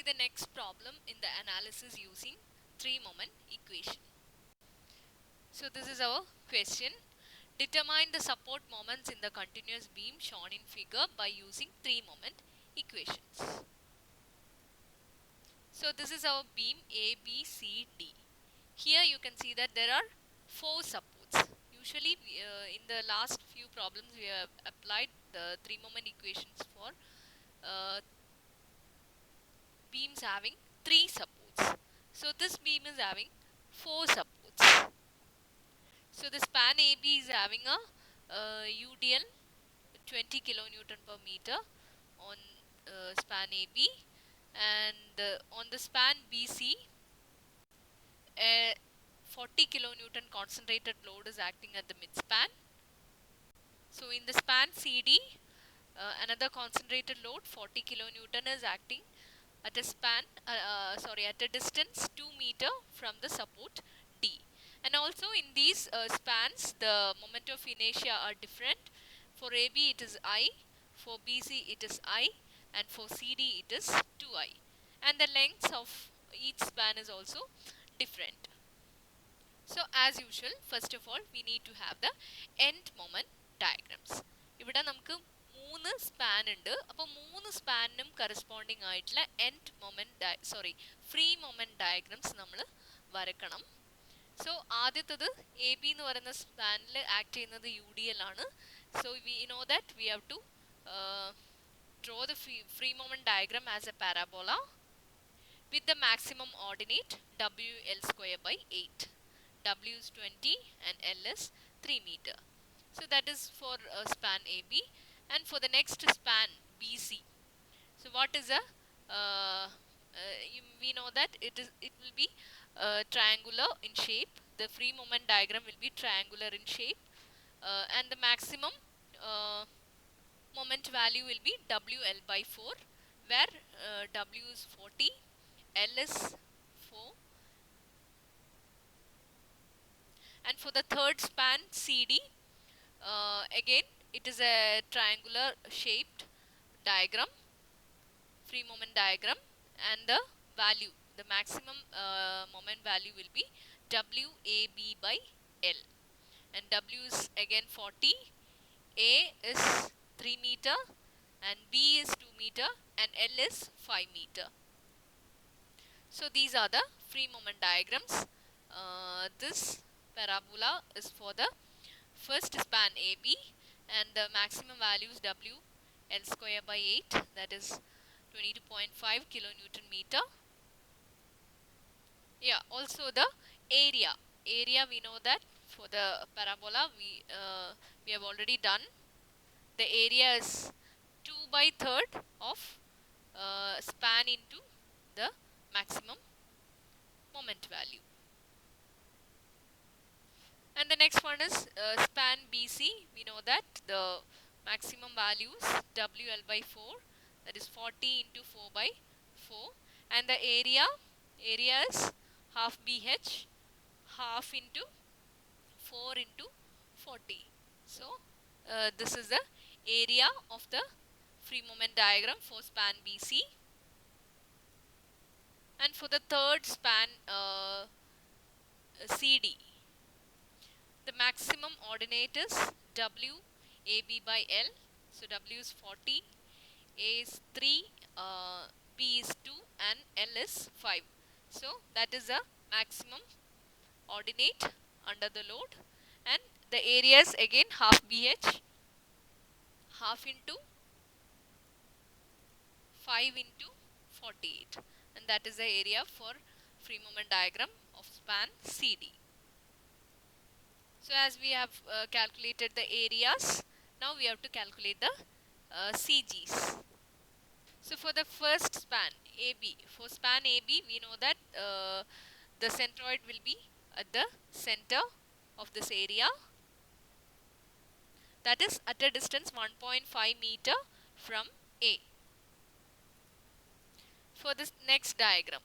the next problem in the analysis using three-moment equation. So this is our question. Determine the support moments in the continuous beam shown in figure by using three-moment equations. So this is our beam A, B, C, D. Here you can see that there are four supports. Usually in the last few problems we have applied the three-moment equations for beams having three supports. So this beam is having four supports. So the span AB is having a UDL 20 kilonewton per meter on span AB, and on the span BC a 40 kilonewton concentrated load is acting at the midspan. So in the span CD another concentrated load 40 kilonewton is acting at a at a distance 2 meter from the support D. And also in these spans the moment of inertia are different. For AB it is I, for BC it is I, and for CD it is 2I. And the lengths of each span is also different. So as usual, first of all we need to have the end moment diagrams. ഇവിടെ നമുക്ക് മൂന്ന് span ഉണ്ട്. അപ്പോൾ മൂന്ന് സ്പാനിനും corresponding ആയിട്ടുള്ള end moment free moment diagrams നമ്മൾ വരക്കണം. സോ ആദ്യത്തത് എ ബി എന്ന് പറയുന്ന സ്പാനിൽ ആക്ട് ചെയ്യുന്നത് യു ഡി എൽ ആണ്. So we know that we have to draw the free moment diagram as a parabola with the maximum ordinate WL square by 8. W is 20 and L is 3 meter. So that is for span AB. And for the next span BC, so what is a we know that it will be triangular in shape. The free moment diagram will be triangular in shape, and the maximum moment value will be WL by 4, where W is 40, L is 4, and for the third span CD again it is a triangular shaped diagram, free moment diagram, and the value, the maximum moment value will be WAB by L, and W is again 40, A is 3 meter, and B is 2 meter, and L is 5 meter. So these are the free moment diagrams. This parabola is for the first span AB, and the maximum value is W L square by 8, that is 22.5 kilonewton meter. Yeah, also the area we know that for the parabola we have already done. The area is 2 by 3rd of span into the maximum moment value. And the next one is span BC. We know that the maximum value is WL by 4, that is 40 into 4 by 4, and the area is half BH, half into 4 into 40. So this is the area of the free moment diagram for span BC. And for the third span CD, the maximum ordinate is WAB by L. So W is 40, A is 3, B is 2, and L is 5. So that is the maximum ordinate under the load, and the area is again half BH, half into 5 into 48, and that is the area for free moment diagram of span CD. So as we have calculated the areas, now we have to calculate the CGs. So for the first span AB, for span AB we know that the centroid will be at the center of this area, that is at a distance 1.5 meter from A. For this next diagram,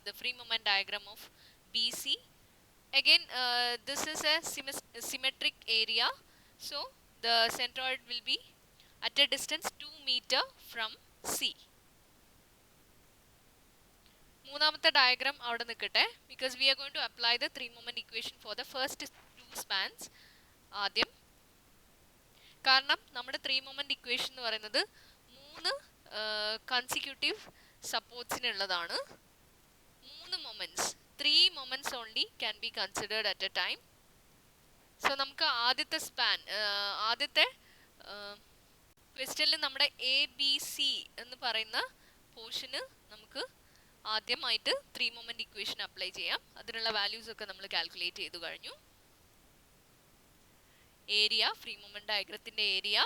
the free moment diagram of BC, again this is a symmetric area. So the centroid will be at a distance 2 meter from C. മൂന്നാമത്തെ ഡയഗ്രാം അവിടെ നിൽക്കട്ടെ, because we are going to apply the three moment equation for the first two spans ആദ്യം. കാരണം നമ്മുടെ three moment equation എന്ന് പറയുന്നത് മൂന്ന് കൺസിക്യൂട്ടീവ് സപ്പോർട്ട്സിനുള്ളതാണ്. മൂന്ന് moments, 3 moments only can be considered at a time. So നമുക്ക് ആദ്യത്തെ സ്പാൻ, ആദ്യത്തെ ക്വസ്റ്റ്യനിൽ നമ്മുടെ എ ബി സി എന്ന് പറയുന്ന പോർഷന് നമുക്ക് ആദ്യമായിട്ട് ത്രീ മൊമെന്റ് ഇക്വേഷൻ അപ്ലൈ ചെയ്യാം. അതിനുള്ള വാല്യൂസ് ഒക്കെ നമ്മൾ കാൽക്കുലേറ്റ് ചെയ്തു കഴിഞ്ഞു. ഏരിയ, ഫ്രീ മൊമെന്റ് ഡയഗ്രത്തിന്റെ ഏരിയ,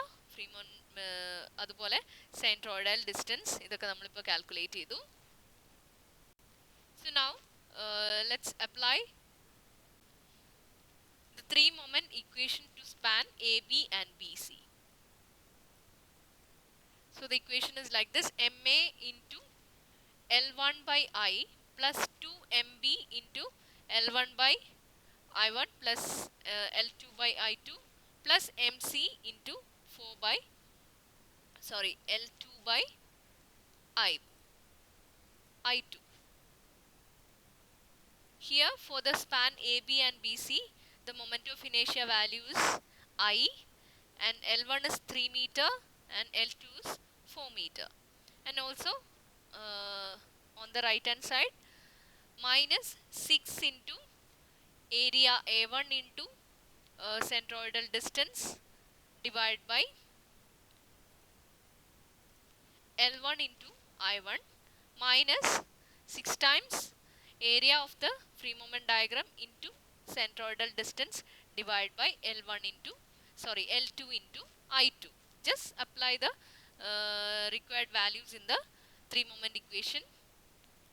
അതുപോലെ സെൻട്രോയിഡൽ ഡിസ്റ്റൻസ്, ഇതൊക്കെ നമ്മളിപ്പോൾ കാൽക്കുലേറ്റ് ചെയ്തു. So now let's apply the three moment equation to span AB and BC. So the equation is like this: MA into L1 by I plus 2MB into L1 by I1 plus L2 by I2 plus MC into L2 by I2. Here for the span AB and BC, the moment of inertia value is I, and L1 is 3 meter and L2 is 4 meter. And also on the right hand side, minus 6 into area A1 into centroidal distance divided by L1 into I1 minus 6 times area of the free moment diagram into centroidal distance divided by L2 into I2. Just apply the required values in the three moment equation.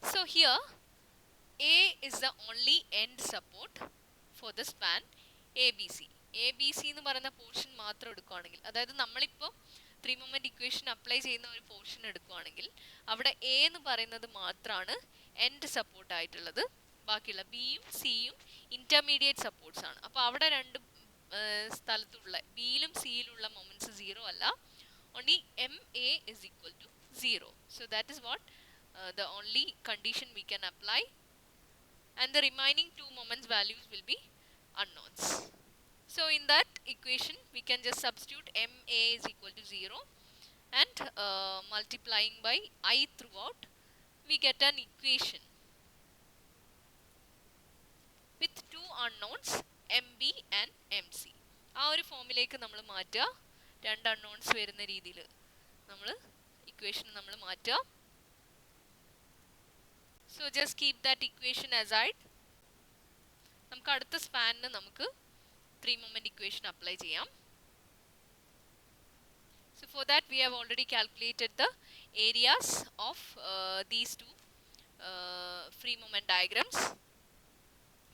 So here A is the only end support for the span ABC. ABC എന്ന് പറയുന്ന portion മാത്രം എടുക്കുകയാണെങ്കിൽ, അതായത് നമ്മളിപ്പോൾ three moment equation apply ചെയ്യുന്ന ഒരു portion എടുക്കുകയാണെങ്കിൽ അവിടെ എ എന്ന് പറയുന്നത് മാത്രമാണ് എൻഡ് സപ്പോർട്ട് ആയിട്ടുള്ളത്. ബാക്കിയുള്ള ബിയും സിയും ഇന്റർമീഡിയറ്റ് സപ്പോർട്ട്സ് ആണ്. അപ്പോൾ അവിടെ രണ്ട് സ്ഥലത്തുള്ള ബിയിലും സിയിലുള്ള മൊമെന്റ്സ് സീറോ അല്ല, only MA is equal to 0. So that is what the only condition we can apply, and the remaining two moments values will be unknowns. So in that equation we can just substitute MA is equal to 0 and multiplying by I throughout, we get an equation with two unknowns MB and MC. ആ ഒരു ഫോമിലേക്ക് നമ്മൾ മാറ്റുക. രണ്ട് unknowns വരുന്ന രീതിയിൽ നമ്മൾ equation നമ്മൾ മാറ്റുക. So just keep that equation aside. നമുക്ക് അടുത്ത സ്പാനിന് നമുക്ക് ത്രീ മൊമെന്റ് ഇക്വേഷൻ അപ്ലൈ ചെയ്യാം. So for that we have already calculated the areas of these two free moment diagrams.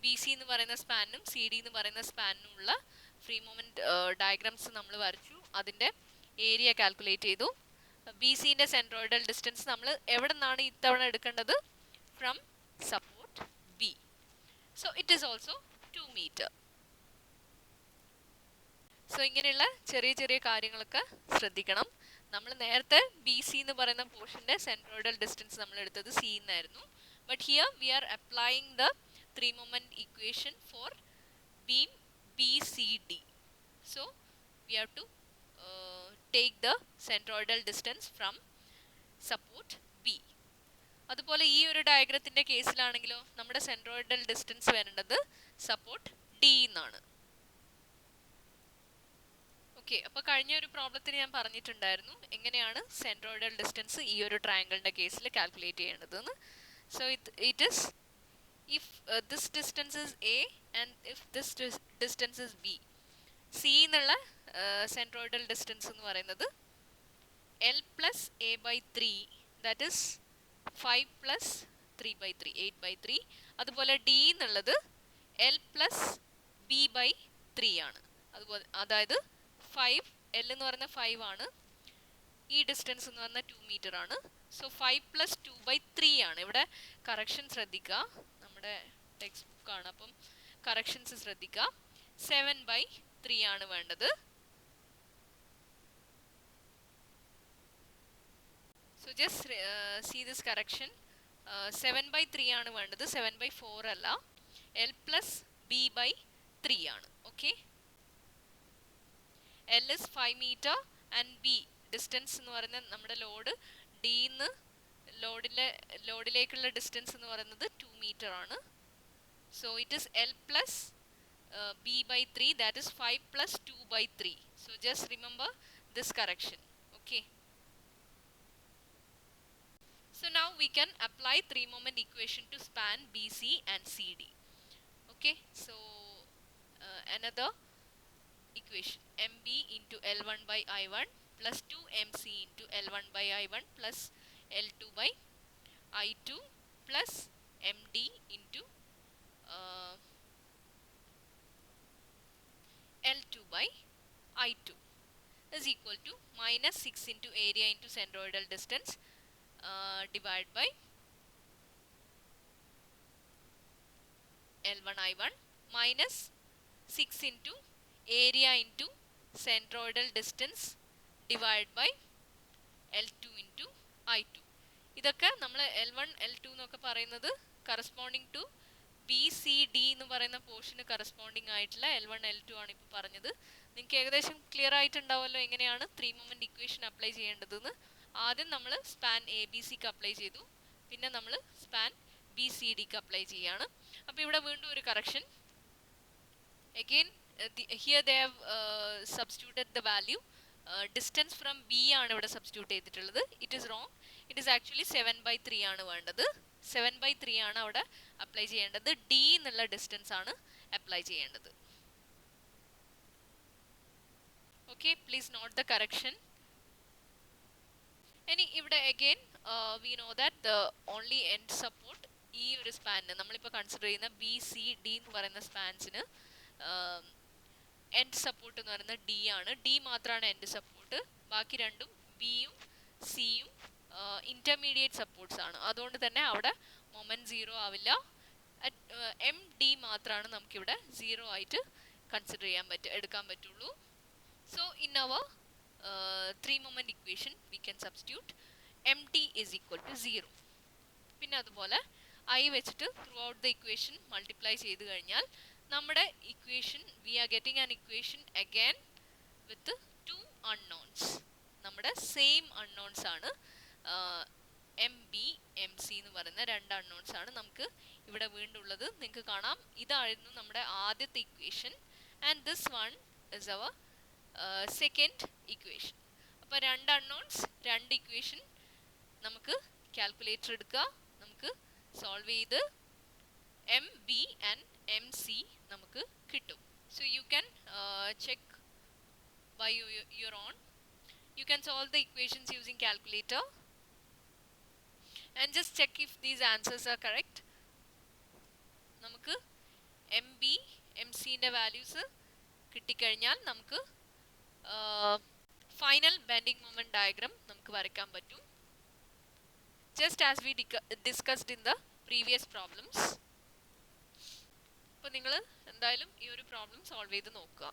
BC എന്ന് പറയുന്ന സ്പാനും CD എന്ന് പറയുന്ന സ്പാനും ഉള്ള ഫ്രീ മൊമെന്റ് ഡയഗ്രാംസ് നമ്മൾ വരച്ചു. അതിൻ്റെ ഏരിയ കാൽക്കുലേറ്റ് ചെയ്തു. BCൻ്റെ സെൻട്രോയിഡൽ ഡിസ്റ്റൻസ് നമ്മൾ എവിടെ നിന്നാണ് ഇത്തവണ എടുക്കേണ്ടത്? From support B. So it is also 2 meter. So ഇങ്ങനെയുള്ള ചെറിയ ചെറിയ കാര്യങ്ങളൊക്കെ ശ്രദ്ധിക്കണം. നമ്മൾ നേരത്തെ BC എന്ന് പറയുന്ന പോർഷൻ്റെ സെൻട്രോയിഡൽ ഡിസ്റ്റൻസ് നമ്മൾ എടുത്തത് C എന്നായിരുന്നു. But here we are applying the three moment equation for beam BCD. So we have to take the centroidal distance from support B. അതുപോലെ ഈ ഒരു ഡയഗ്രത്തിന്റെ കേസിലാണെങ്കിലോ നമ്മുടെ സെൻട്രോയിഡൽ ഡിസ്റ്റൻസ് വരേണ്ടത് സപ്പോർട്ട് D എന്നാണ്. ഓക്കെ, അപ്പോൾ കഴിഞ്ഞ ഒരു പ്രോബ്ലത്തിന് ഞാൻ പറഞ്ഞിട്ടുണ്ടായിരുന്നു എങ്ങനെയാണ് സെൻട്രോയിഡൽ ഡിസ്റ്റൻസ് ഈ ഒരു ട്രയാങ്കിളിന്റെ കേസിൽ കാൽക്കുലേറ്റ് ചെയ്യേണ്ടതെന്ന്. So it is if this distance is A and if this distance is B. C എന്നുള്ള സെൻട്രോയിഡൽ ഡിസ്റ്റൻസ് എന്ന് പറയുന്നത് L plus A by 3, that is 5 plus 3 by 3, 8 by 3. അതുപോലെ D എന്നുള്ളത് L plus B by 3 ആണ്. അതുപോലെ അതായത് 5, L എന്ന് പറയുന്ന 5 ആണ്, ഈ ഡിസ്റ്റൻസ് എന്ന് പറഞ്ഞാൽ 2 meter ആണ്. സോ 5 plus 2 by 3 ആണ്. ഇവിടെ കറക്ഷൻ ശ്രദ്ധിക്കുക, നമ്മുടെ ടെക്സ്റ്റ് ബുക്ക് ആണ്, അപ്പം കറക്ഷൻസ് ശ്രദ്ധിക്കുക. 7 by 3 ആണ് വേണ്ടത്. So just see this correction. 7/3 ആണ് വേണ്ടത്, 7/4 അല്ല. L plus B/3 ആണ്. Okay, L is 5 meter and B distance എന്ന് പറയുന്നത് നമ്മുടെ ലോഡ് ഡിന്ന് ലോഡിലേക്കുള്ള ഡിസ്റ്റൻസ് എന്ന് പറയുന്നത് 2 meter ആണ്. So it is L plus B/3, that is 5 plus 2/3. So just remember this correction. Okay, so now we can apply three moment equation to span BC and CD. Okay, so another equation, MB into L1 by I1 plus 2MC into L1 by I1 plus L2 by I2 plus MD into L2 by I2 is equal to minus 6 into area into centroidal distance divided by L1 I1 minus 6 into area into centroidal distance divided by L2 into I2. ഇതൊക്കെ നമ്മൾ L1 L2 എന്നൊക്കെ പറയുന്നത് corresponding to B C D എന്ന് പറയുന്ന പോർഷന് corresponding ആയിട്ടുള്ള L1 L2 ആണ് ഇപ്പോൾ പറഞ്ഞത്. നിങ്ങൾക്ക് ഏകദേശം ക്ലിയർ ആയിട്ടുണ്ടാവുമല്ലോ എങ്ങനെയാണ് ത്രീ മൊമെന്റ് ഇക്വേഷൻ അപ്ലൈ ചെയ്യേണ്ടതെന്ന്. ആദ്യം നമ്മൾ സ്പാൻ എ ബി സിക്ക് അപ്ലൈ ചെയ്തു, പിന്നെ നമ്മൾ സ്പാൻ ബി സി ഡിക്ക് അപ്ലൈ ചെയ്യാണ്. അപ്പോൾ ഇവിടെ വീണ്ടും ഒരു correction. Again here they have substituted the value. Distance from B ആണ് ഇവിടെ സബ്സ്റ്റിറ്റ്യൂട്ട് ചെയ്തിട്ടുള്ളത്. It is wrong. It is actually 7/3 ആണ് വേണ്ടത്. 7/3 ആണ് അവിടെ അപ്ലൈ ചെയ്യേണ്ടത്. ഡി എന്നുള്ള ഡിസ്റ്റൻസ് ആണ് അപ്ലൈ ചെയ്യേണ്ടത്. Okay, please note the correction. ഇനി ഇവിടെ again we know that the only end support ഈ ഒരു സ്പാനിന് നമ്മളിപ്പോൾ കൺസിഡർ ചെയ്യുന്ന ബി സി ഡി എന്ന് പറയുന്ന സ്പാൻസിന് എൻഡ് സപ്പോർട്ട് എന്ന് പറയുന്നത് ഡി ആണ്. ഡി മാത്രമാണ് എൻഡ് സപ്പോർട്ട്. ബാക്കി രണ്ടും ബിയും സിയും ഇന്റർമീഡിയറ്റ് സപ്പോർട്ട്സ് ആണ്. അതുകൊണ്ട് തന്നെ അവിടെ മൊമെന്റ് സീറോ ആവില്ല. എം ഡി മാത്രമാണ് നമുക്കിവിടെ സീറോ ആയിട്ട് കൺസിഡർ ചെയ്യാൻ എടുക്കാൻ പറ്റുള്ളൂ. So in our three moment equation we can substitute M T is equal to 0. പിന്നെ അതുപോലെ ഐ വെച്ചിട്ട് throughout the equation multiply ചെയ്ത് കഴിഞ്ഞാൽ നമ്മുടെ equation we are getting an equation again with 2 unknowns. നമ്മുടെ സെയിം അൺനോൺസ് ആണ്. M B M C എന്ന് പറയുന്ന 2 unknowns ആണ് നമുക്ക് ഇവിടെ വീണ്ടും ഉള്ളത്. നിങ്ങൾക്ക് കാണാം ഇതായിരുന്നു നമ്മുടെ ആദ്യത്തെ equation and this one is our second equation. അപ്പോൾ 2 unknowns, 2 ഇക്വേഷൻ. നമുക്ക് കാൽക്കുലേറ്റർ എടുക്കുക, നമുക്ക് സോൾവ് ചെയ്ത് M B and M C നമുക്ക് കിട്ടും. So you can check by your own. You can solve the equations using calculator and just check if these answers are correct. നമുക്ക് M B M സിൻ്റെ values കിട്ടിക്കഴിഞ്ഞാൽ നമുക്ക് final bending moment diagram നമുക്ക് വരയ്ക്കാൻ പറ്റും, just as we discussed in the previous problems. അപ്പോൾ നിങ്ങൾ എന്തായാലും ഈ ഒരു പ്രോബ്ലം സോൾവ് ചെയ്ത് നോക്കുക.